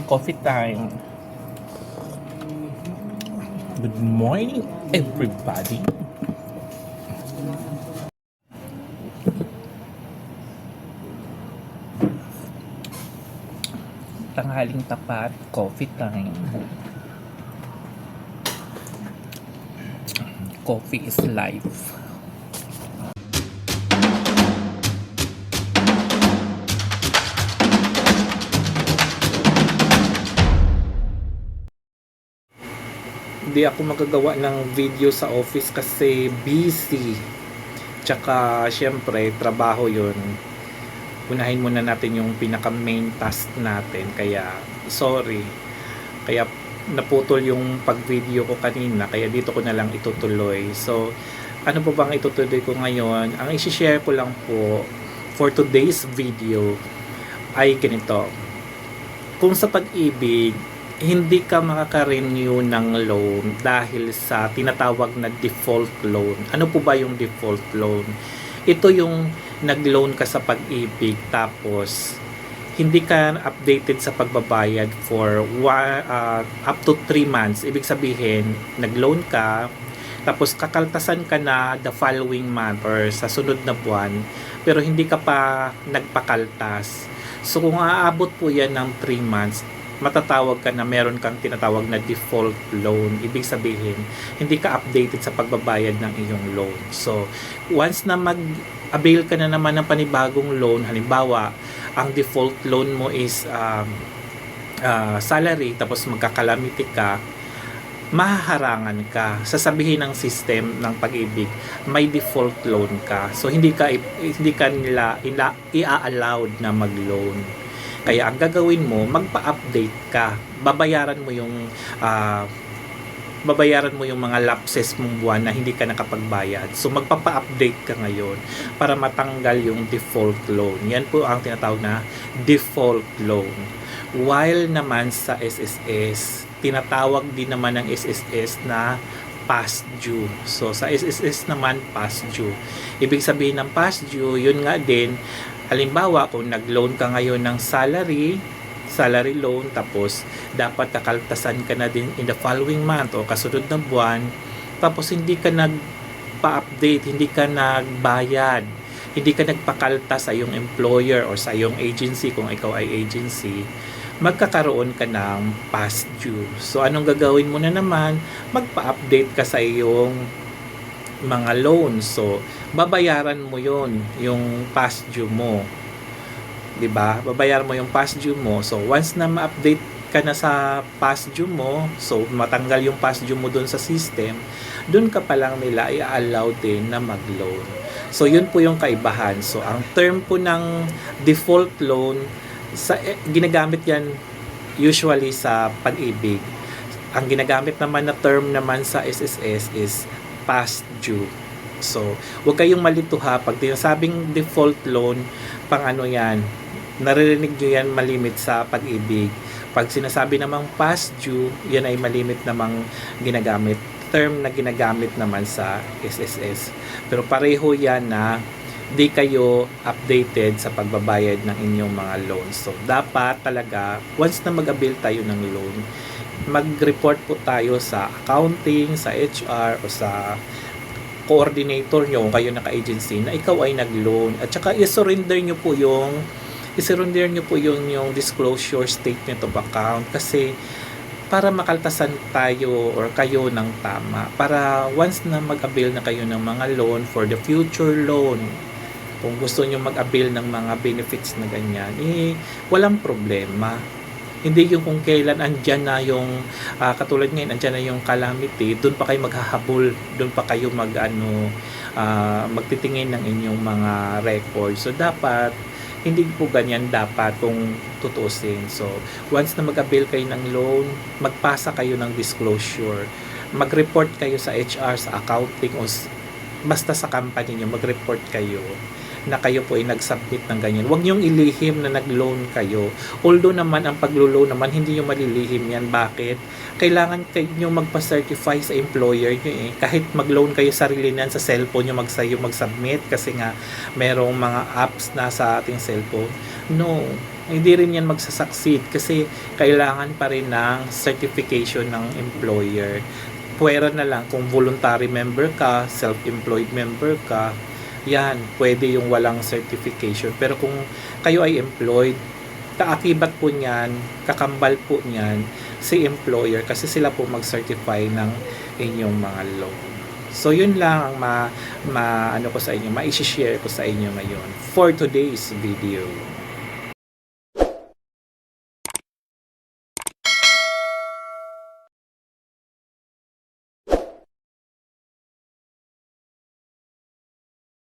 Coffee time. Good morning, everybody. Tanghaling tapat, coffee time. Coffee is life. Hindi ako magagawa ng video sa office kasi busy. Tsaka syempre trabaho 'yun. Unahin muna natin yung pinaka main task natin, kaya sorry. Kaya naputol yung pag video ko kanina, kaya dito ko na lang itutuloy. So ano po bang itutuloy ko ngayon? Ang i-share ko lang po for today's video ay ganito. Kung sa pag-ibig hindi ka makaka-renew ng loan dahil sa tinatawag na default loan. Ano po ba yung default loan? Ito yung nag-loan ka sa pag-ibig tapos hindi ka updated sa pagbabayad for up to 3 months. Ibig sabihin, nag-loan ka tapos kakaltasan ka na the following month or sa sunod na buwan pero hindi ka pa nagpakaltas. So kung aabot po yan ng 3 months, matatawag ka na meron kang tinatawag na default loan. Ibig sabihin, hindi ka updated sa pagbabayad ng iyong loan. So, once na mag-avail ka na naman ng panibagong loan, halimbawa, ang default loan mo is salary, tapos magkakalamity ka, mahaharangan ka. Sasabihin ng system ng pag-ibig, may default loan ka. So, hindi ka nila i-allowed na mag-loan. Kaya ang gagawin mo, magpa-update ka. Babayaran mo yung mga lapses mong buwan na hindi ka nakapagbayad. So magpapa-update ka ngayon para matanggal yung default loan. Yan po ang tinatawag na default loan. While naman sa SSS, tinatawag din naman ng SSS na past due. So sa SSS naman past due. Ibig sabihin ng past due, yun nga din, halimbawa kung nag-loan ka ngayon ng salary loan, tapos dapat kakaltasan ka na din in the following month o kasunod na buwan, tapos hindi ka nagpa-update, hindi ka nagbayad, hindi ka nagpakalta sa iyong employer o sa iyong agency kung ikaw ay agency, magkakaroon ka ng past due. So anong gagawin mo na naman? Magpa-update ka sa iyong mga loans. So babayaran mo yon yung past due mo. 'Di ba? Babayaran mo yung past due mo. So once na ma-update ka na sa past due mo, so matanggal yung past due mo doon sa system, doon ka pa lang nila i-allow din na mag-loan. So yun po yung kaibahan. So ang term po ng default loan ginagamit yan usually sa pag-ibig. Ang ginagamit naman na term naman sa SSS is past due. So, huwag kayong malito ha. Pag sinasabing default loan, pang ano yan, naririnig nyo yan malimit sa pag-ibig. Pag sinasabi namang past due, yan ay malimit namang ginagamit. Term na ginagamit naman sa SSS. Pero pareho yan na di kayo updated sa pagbabayad ng inyong mga loans. So, dapat talaga, once na mag-avail tayo ng loan, mag-report po tayo sa accounting, sa HR, o sa coordinator nyo kung kayo naka-agency na ikaw ay nag-loan. At saka i-surrender nyo po yung disclosure statement of account kasi para makaltasan tayo or kayo ng tama. Para once na mag-avail na kayo ng mga loan for the future loan, kung gusto nyo mag-avail ng mga benefits na ganyan, walang problema. Hindi yung kung kailan andyan na yung katulad ngayon, andyan na yung calamity, doon pa kayo maghahabol, doon pa kayo magtitingin ng inyong mga records. So dapat hindi po ganyan dapat kung tutuusin. So once na mag-avail kayo ng loan, magpasa kayo ng disclosure. Mag-report kayo sa HR, sa accounting o basta sa company nyo, mag-report kayo na kayo po ay nag-submit ng ganyan. Huwag niyong ilihim na nag-loan kayo. Although naman, ang pag-loan naman, hindi niyo malilihim yan. Bakit? Kailangan kayo magpa-certify sa employer niyo eh. Kahit mag-loan kayo sarili niyan sa cellphone niyo, mag-submit kasi nga merong mga apps na sa ating cellphone. No. hindi rin yan magsasucceed kasi kailangan pa rin ng certification ng employer. Pwera na lang kung voluntary member ka, self-employed member ka, yan, pwede yung walang certification. Pero kung kayo ay employed, kaakibat po niyan, kakambal po niyan si employer kasi sila po mag-certify ng inyong mga loan. So yun lang ang ano ko sa inyo, ma-share ko sa inyo ngayon for today's video.